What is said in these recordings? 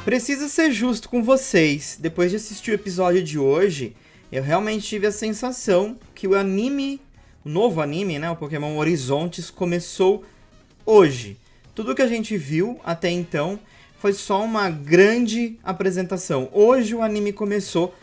Preciso ser justo com vocês. Depois de assistir o episódio de hoje, eu realmente tive a sensação que o anime, o novo anime, né, o Pokémon Horizontes, começou hoje. Tudo que a gente viu até então foi só uma grande apresentação. Hoje o anime começou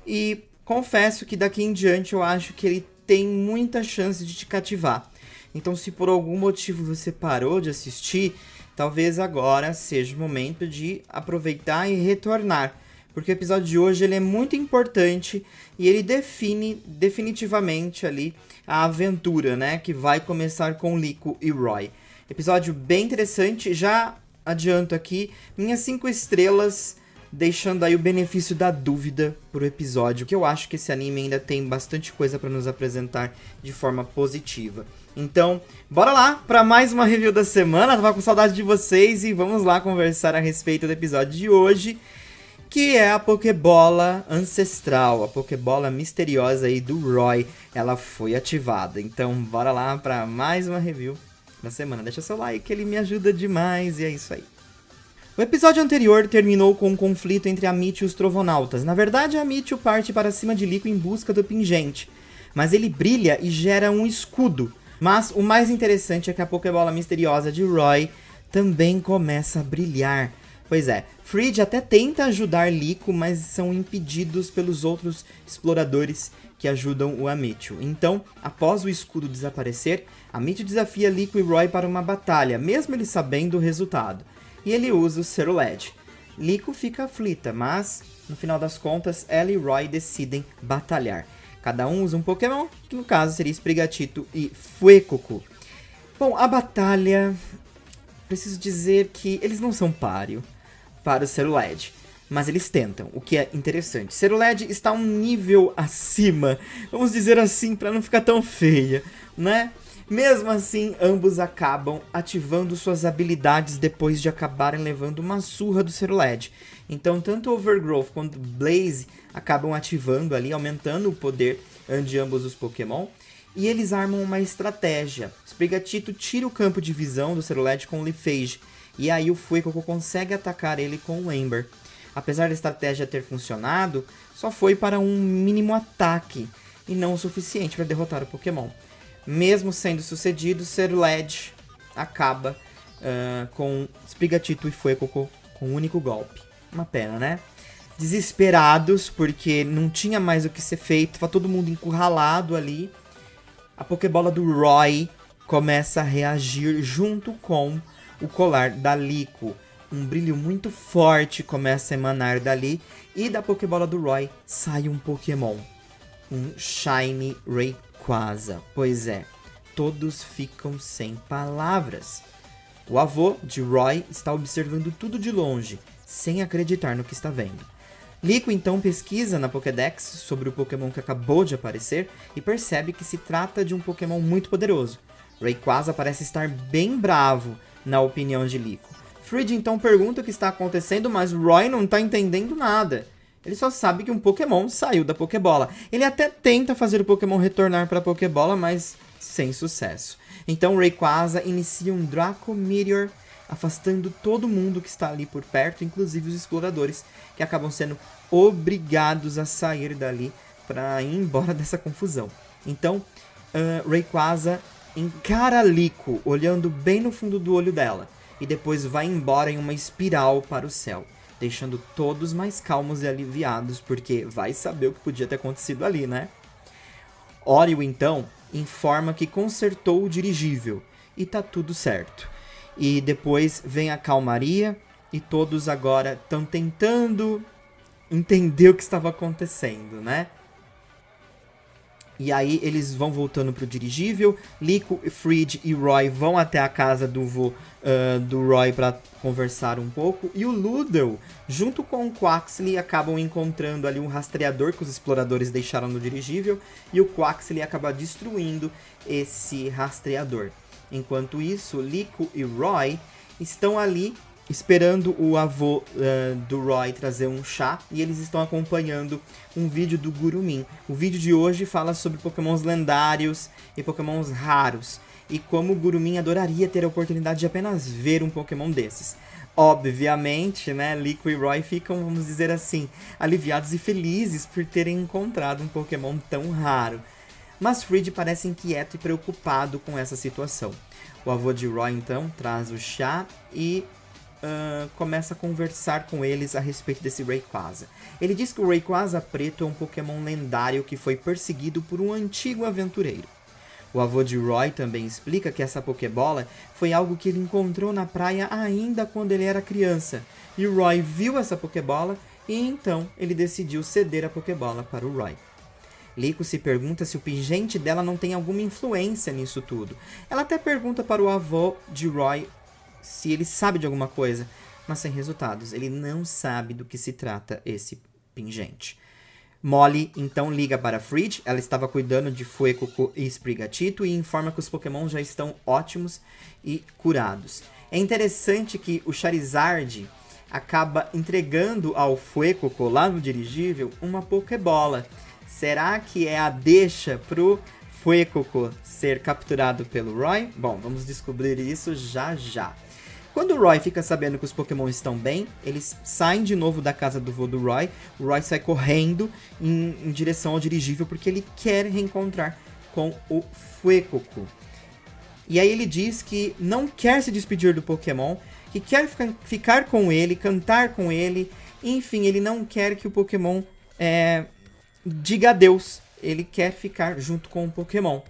e confesso que daqui em diante eu acho que ele tem muita chance de te cativar. Então, se por algum motivo você parou de assistir, talvez agora seja o momento de aproveitar e retornar. Porque o episódio de hoje ele é muito importante e ele define definitivamente ali a aventura, né? Que vai começar com Liko e Roy. Episódio bem interessante, já adianto aqui, minhas 5 estrelas, deixando aí o benefício da dúvida pro episódio, que eu acho que esse anime ainda tem bastante coisa para nos apresentar de forma positiva. Então, bora lá para mais uma review da semana. Tava com saudade de vocês e vamos lá conversar a respeito do episódio de hoje, que é a Pokébola ancestral, a Pokébola misteriosa aí do Roy. Ela foi ativada. Então, bora lá para mais uma review da semana. Deixa seu like, ele me ajuda demais e é isso aí. O episódio anterior terminou com um conflito entre a Mitch e os Trovonautas. Na verdade, a Mitch parte para cima de Liko em busca do pingente, mas ele brilha e gera um escudo. Mas o mais interessante é que a Pokébola misteriosa de Roy também começa a brilhar. Pois é, Fridge até tenta ajudar Liko, mas são impedidos pelos outros exploradores que ajudam o Amityville. Então, após o escudo desaparecer, Amityville desafia Liko e Roy para uma batalha, mesmo ele sabendo o resultado. E ele usa o Cerulege. Liko fica aflita, mas, no final das contas, ela e Roy decidem batalhar. Cada um usa um Pokémon, que no caso seria Sprigatito e Fuecoco. Bom, a batalha... Preciso dizer que eles não são páreo para o Cerulege, mas eles tentam, o que é interessante. Cerulege está um nível acima, vamos dizer assim, para não ficar tão feia, né? Mesmo assim, ambos acabam ativando suas habilidades depois de acabarem levando uma surra do Cerulege. Então, tanto Overgrowth quanto Blaze acabam ativando ali, aumentando o poder de ambos os Pokémon. E eles armam uma estratégia. Sprigatito tira o campo de visão do Cerulege com o Leafage. E aí o Fuecoco consegue atacar ele com o Ember. Apesar da estratégia ter funcionado, só foi para um mínimo ataque e não o suficiente para derrotar o Pokémon. Mesmo sendo sucedido, Cerulege acaba com Sprigatito e Fuecoco com um único golpe. Uma pena, né? Desesperados, porque não tinha mais o que ser feito, estava todo mundo encurralado ali. A Pokébola do Roy começa a reagir junto com o colar da Liko. Um brilho muito forte começa a emanar dali e da Pokébola do Roy sai um Pokémon. Um Shiny Rayquaza. Pois é, todos ficam sem palavras. O avô de Roy está observando tudo de longe, sem acreditar no que está vendo. Liko então pesquisa na Pokédex sobre o Pokémon que acabou de aparecer e percebe que se trata de um Pokémon muito poderoso. Rayquaza parece estar bem bravo, na opinião de Liko. Fridge então pergunta o que está acontecendo, mas Roy não está entendendo nada. Ele só sabe que um Pokémon saiu da Pokébola. Ele até tenta fazer o Pokémon retornar para a Pokébola, mas sem sucesso. Então Rayquaza inicia um Draco Meteor, afastando todo mundo que está ali por perto, inclusive os exploradores, que acabam sendo obrigados a sair dali para ir embora dessa confusão. Então, Rayquaza encara Liko, olhando bem no fundo do olho dela, e depois vai embora em uma espiral para o céu, deixando todos mais calmos e aliviados, porque vai saber o que podia ter acontecido ali, né? Orion, então, informa que consertou o dirigível, e tá tudo certo. E depois vem a calmaria e todos agora estão tentando entender o que estava acontecendo, né? E aí eles vão voltando pro dirigível. Liko, Fridge e Roy vão até a casa do vô do Roy para conversar um pouco. E o Ludel, junto com o Quaxly, acabam encontrando ali um rastreador que os exploradores deixaram no dirigível. E o Quaxly acaba destruindo esse rastreador. Enquanto isso, Liko e Roy estão ali esperando o avô do Roy trazer um chá, e eles estão acompanhando um vídeo do Gurumin. O vídeo de hoje fala sobre pokémons lendários e pokémons raros, e como o Gurumin adoraria ter a oportunidade de apenas ver um pokémon desses. Obviamente, né, Liko e Roy ficam, vamos dizer assim, aliviados e felizes por terem encontrado um pokémon tão raro. Mas Frid parece inquieto e preocupado com essa situação. O avô de Roy, então, traz o chá e começa a conversar com eles a respeito desse Rayquaza. Ele diz que o Rayquaza preto é um Pokémon lendário que foi perseguido por um antigo aventureiro. O avô de Roy também explica que essa Pokébola foi algo que ele encontrou na praia ainda quando ele era criança. E o Roy viu essa Pokébola e então ele decidiu ceder a Pokébola para o Roy. Liko se pergunta se o pingente dela não tem alguma influência nisso tudo. Ela até pergunta para o avô de Roy se ele sabe de alguma coisa, mas sem resultados. Ele não sabe do que se trata esse pingente. Molly então liga para Frid, ela estava cuidando de Fuecoco e Sprigatito e informa que os Pokémon já estão ótimos e curados. É interessante que o Charizard acaba entregando ao Fuecoco lá no dirigível uma Pokébola. Será que é a deixa pro Fuecoco ser capturado pelo Roy? Bom, vamos descobrir isso já já. Quando o Roy fica sabendo que os Pokémon estão bem, eles saem de novo da casa do vô do Roy. O Roy sai correndo em direção ao dirigível porque ele quer reencontrar com o Fuecoco. E aí ele diz que não quer se despedir do Pokémon, que quer ficar com ele, cantar com ele. Enfim, ele não quer que o Pokémon diga adeus. Ele quer ficar junto com o Pokémon.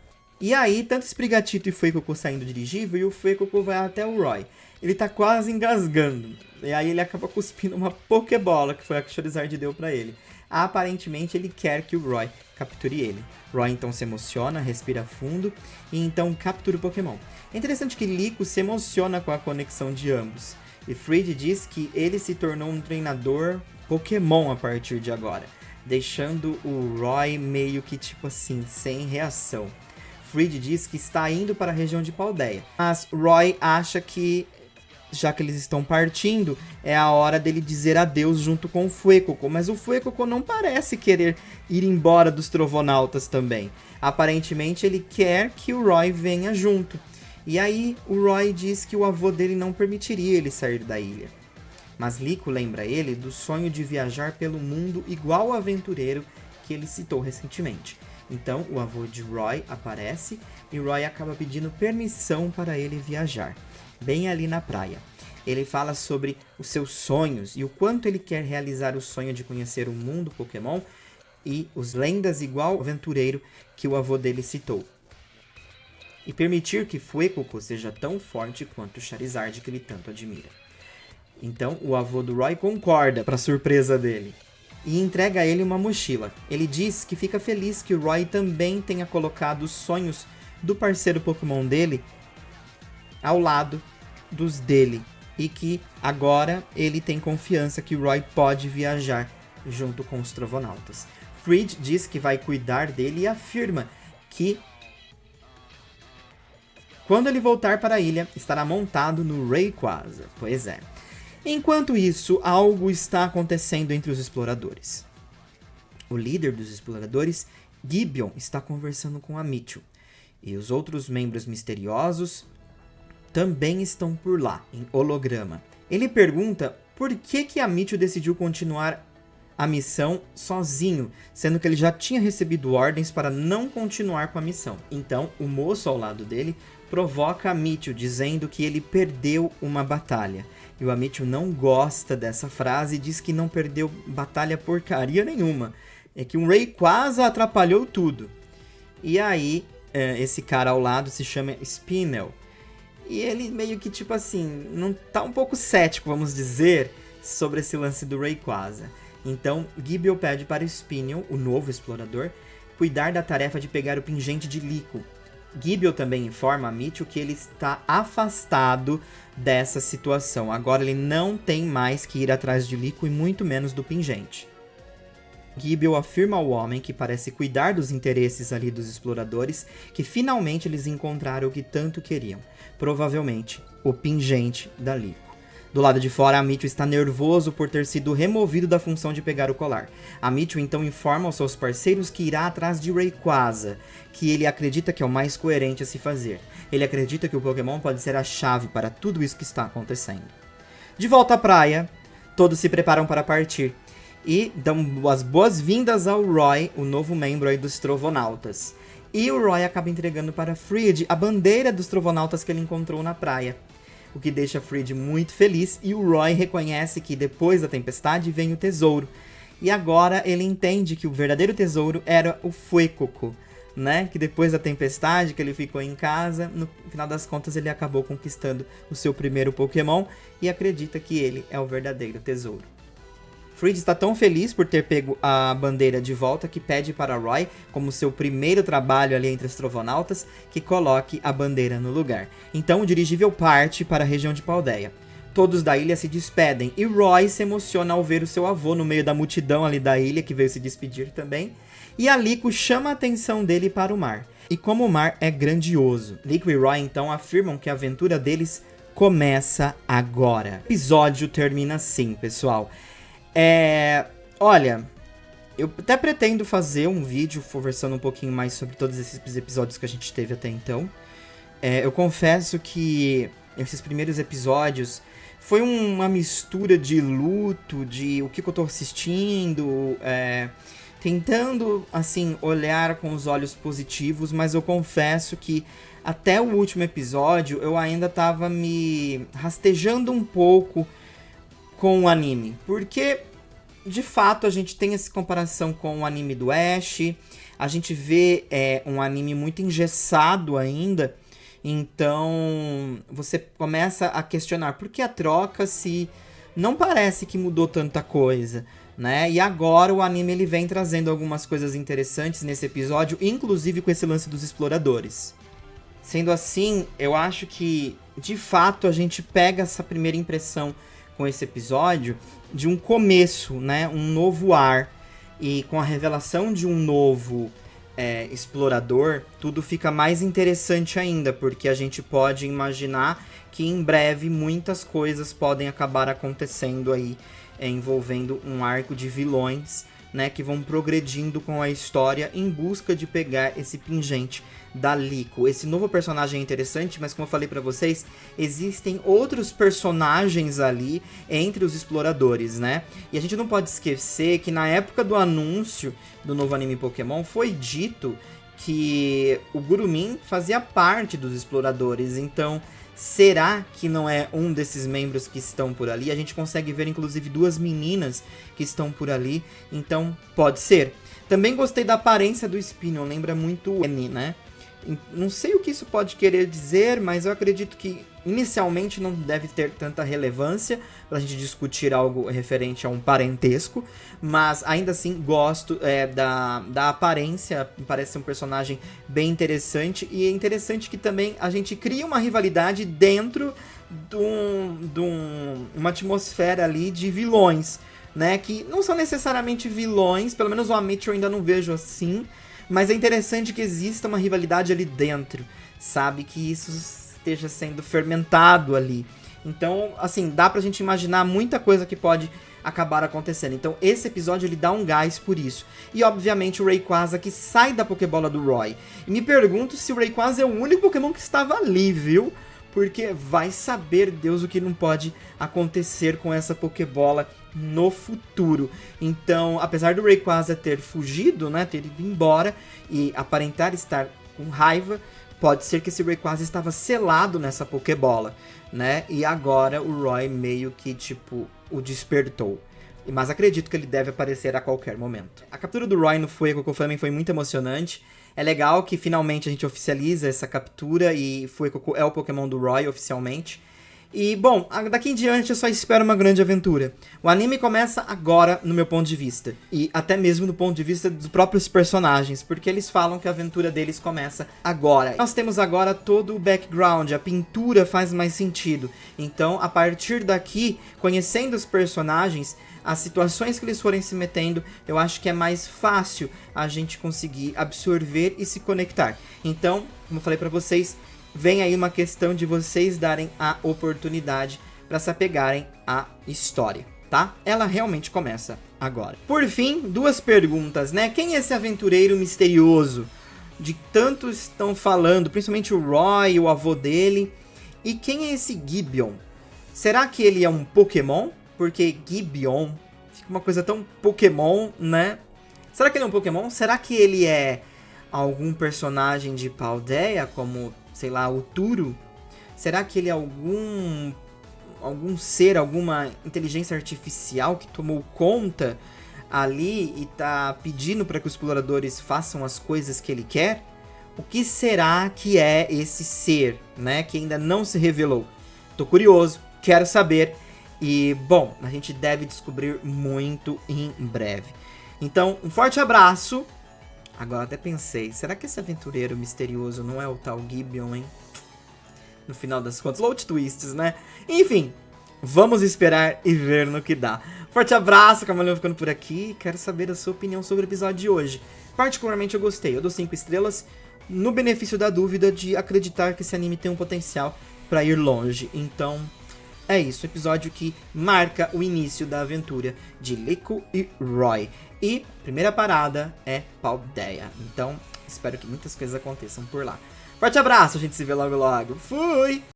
E aí, tanto Sprigatito e Fuecoco saem do dirigível e o Fuecoco vai até o Roy. Ele tá quase engasgando. E aí ele acaba cuspindo uma Pokébola, que foi a que o Charizard deu pra ele. Aparentemente ele quer que o Roy capture ele. Roy então se emociona, respira fundo e então captura o Pokémon. É interessante que Liko se emociona com a conexão de ambos. E Frid diz que ele se tornou um treinador Pokémon a partir de agora, deixando o Roy meio que tipo assim, sem reação. Frid diz que está indo para a região de Paldea, mas Roy acha que, já que eles estão partindo, é a hora dele dizer adeus junto com o Fuecoco, mas o Fuecoco não parece querer ir embora dos Trovonautas também. Aparentemente ele quer que o Roy venha junto. E aí o Roy diz que o avô dele não permitiria ele sair da ilha. Mas Liko lembra ele do sonho de viajar pelo mundo igual o aventureiro que ele citou recentemente. Então o avô de Roy aparece e Roy acaba pedindo permissão para ele viajar, bem ali na praia. Ele fala sobre os seus sonhos e o quanto ele quer realizar o sonho de conhecer o mundo Pokémon e os lendas igual o aventureiro que o avô dele citou. E permitir que Fuecoco seja tão forte quanto o Charizard que ele tanto admira. Então o avô do Roy concorda, para surpresa dele, e entrega a ele uma mochila. Ele diz que fica feliz que o Roy também tenha colocado os sonhos do parceiro Pokémon dele ao lado dos dele, e que agora ele tem confiança que o Roy pode viajar junto com os Trovonautas. Frid diz que vai cuidar dele e afirma que quando ele voltar para a ilha, estará montado no Rayquaza. Pois é. Enquanto isso, algo está acontecendo entre os exploradores. O líder dos exploradores, Gibeon, está conversando com a Mitchell. E os outros membros misteriosos também estão por lá, em holograma. Ele pergunta por que a Mitchell decidiu continuar a missão sozinho, sendo que ele já tinha recebido ordens para não continuar com a missão. Então, o moço ao lado dele provoca a Mitchell, dizendo que ele perdeu uma batalha. E o Amityville não gosta dessa frase e diz que não perdeu batalha porcaria nenhuma. É que um Rayquaza atrapalhou tudo. E aí, esse cara ao lado se chama Spinel. E ele meio que, tipo assim, não tá um pouco cético, vamos dizer, sobre esse lance do Rayquaza. Então, Gibeon pede para Spinel, o novo explorador, cuidar da tarefa de pegar o pingente de Liko. Gibeon também informa a Mitchell que ele está afastado dessa situação. Agora ele não tem mais que ir atrás de Liko e muito menos do pingente. Gibeon afirma ao homem que parece cuidar dos interesses ali dos exploradores que finalmente eles encontraram o que tanto queriam. Provavelmente o pingente da Liko. Do lado de fora, a Mitchell está nervoso por ter sido removido da função de pegar o colar. A Mitchell então informa aos seus parceiros que irá atrás de Rayquaza, que ele acredita que é o mais coerente a se fazer. Ele acredita que o Pokémon pode ser a chave para tudo isso que está acontecendo. De volta à praia, todos se preparam para partir e dão as boas-vindas ao Roy, o novo membro aí dos Trovonautas. E o Roy acaba entregando para Fred a bandeira dos Trovonautas que ele encontrou na praia, o que deixa Fred muito feliz, e o Roy reconhece que depois da tempestade vem o tesouro. E agora ele entende que o verdadeiro tesouro era o Fuecoco, né? Que depois da tempestade, que ele ficou em casa, no final das contas ele acabou conquistando o seu primeiro Pokémon e acredita que ele é o verdadeiro tesouro. Fred está tão feliz por ter pego a bandeira de volta que pede para Roy, como seu primeiro trabalho ali entre os Trovonautas, que coloque a bandeira no lugar. Então o dirigível parte para a região de Paldea. Todos da ilha se despedem e Roy se emociona ao ver o seu avô no meio da multidão ali da ilha, que veio se despedir também. E a Lico chama a atenção dele para o mar. E como o mar é grandioso, Lico e Roy então afirmam que a aventura deles começa agora. O episódio termina assim, pessoal. Olha, eu até pretendo fazer um vídeo conversando um pouquinho mais sobre todos esses episódios que a gente teve até então. Eu confesso que esses primeiros episódios foi uma mistura de luto, de o que eu tô assistindo, tentando, assim, olhar com os olhos positivos, mas eu confesso que até o último episódio eu ainda tava me rastejando um pouco com o anime, porque de fato a gente tem essa comparação com o anime do Ash, a gente vê um anime muito engessado ainda, então você começa a questionar por que a troca se não parece que mudou tanta coisa, né? E agora o anime ele vem trazendo algumas coisas interessantes nesse episódio, inclusive com esse lance dos exploradores. Sendo assim, eu acho que de fato a gente pega essa primeira impressão com esse episódio de um começo, né? Um novo ar, e com a revelação de um novo explorador, tudo fica mais interessante ainda, porque a gente pode imaginar que em breve muitas coisas podem acabar acontecendo aí, envolvendo um arco de vilões, né, que vão progredindo com a história em busca de pegar esse pingente da Lico. Esse novo personagem é interessante, mas como eu falei pra vocês, existem outros personagens ali entre os exploradores, né? E a gente não pode esquecer que na época do anúncio do novo anime Pokémon foi dito que o Gurumin fazia parte dos exploradores, então será que não é um desses membros que estão por ali? A gente consegue ver inclusive duas meninas que estão por ali, então pode ser. Também gostei da aparência do Spinel, lembra muito o N, né? Não sei o que isso pode querer dizer, mas eu acredito que inicialmente não deve ter tanta relevância pra gente discutir algo referente a um parentesco, mas ainda assim gosto da aparência, parece ser um personagem bem interessante, e é interessante que também a gente cria uma rivalidade dentro de uma atmosfera ali de vilões, né, que não são necessariamente vilões, pelo menos o Amish eu ainda não vejo assim, mas é interessante que exista uma rivalidade ali dentro, sabe? Que isso esteja sendo fermentado ali. Então, assim, dá pra gente imaginar muita coisa que pode acabar acontecendo. Então, esse episódio, ele dá um gás por isso. E, obviamente, o Rayquaza que sai da Pokébola do Roy. E me pergunto se o Rayquaza é o único Pokémon que estava ali, viu? Porque vai saber Deus o que não pode acontecer com essa Pokébola no futuro. Então, apesar do Rayquaza ter fugido, né, ter ido embora e aparentar estar com raiva, pode ser que esse Rayquaza estava selado nessa Pokébola, né? E agora o Roy meio que, tipo, o despertou. Mas acredito que ele deve aparecer a qualquer momento. A captura do Roy no Fuecoco também foi muito emocionante. É legal que finalmente a gente oficializa essa captura e Fuecoco é o Pokémon do Roy oficialmente. E, bom, daqui em diante eu só espero uma grande aventura. O anime começa agora, no meu ponto de vista. E até mesmo do ponto de vista dos próprios personagens, porque eles falam que a aventura deles começa agora. Nós temos agora todo o background, a pintura faz mais sentido. Então, a partir daqui, conhecendo os personagens, as situações que eles forem se metendo, eu acho que é mais fácil a gente conseguir absorver e se conectar. Então, como eu falei pra vocês, vem aí uma questão de vocês darem a oportunidade para se apegarem à história, tá? Ela realmente começa agora. Por fim, 2 perguntas, né? Quem é esse aventureiro misterioso de tantos estão falando, principalmente o Roy, o avô dele? E quem é esse Gibeon? Será que ele é um Pokémon? Porque Gibeon fica uma coisa tão Pokémon, né? Será que ele é um Pokémon? Será que ele é algum personagem de Paldea, como, sei lá, o Turo? Será que ele é algum ser, alguma inteligência artificial que tomou conta ali e tá pedindo para que os exploradores façam as coisas que ele quer? O que será que é esse ser, né, que ainda não se revelou? Tô curioso, quero saber e, bom, a gente deve descobrir muito em breve. Então, um forte abraço. Agora até pensei, será que esse aventureiro misterioso não é o tal Gibeon, hein? No final das contas, load twists, né? Enfim, vamos esperar e ver no que dá. Forte abraço, Camaleão ficando por aqui. Quero saber a sua opinião sobre o episódio de hoje. Particularmente eu gostei, eu dou 5 estrelas no benefício da dúvida de acreditar que esse anime tem um potencial pra ir longe. Então, é isso, episódio que marca o início da aventura de Liko e Roy. E a primeira parada é Paldea. Então, espero que muitas coisas aconteçam por lá. Forte abraço, a gente se vê logo logo. Fui!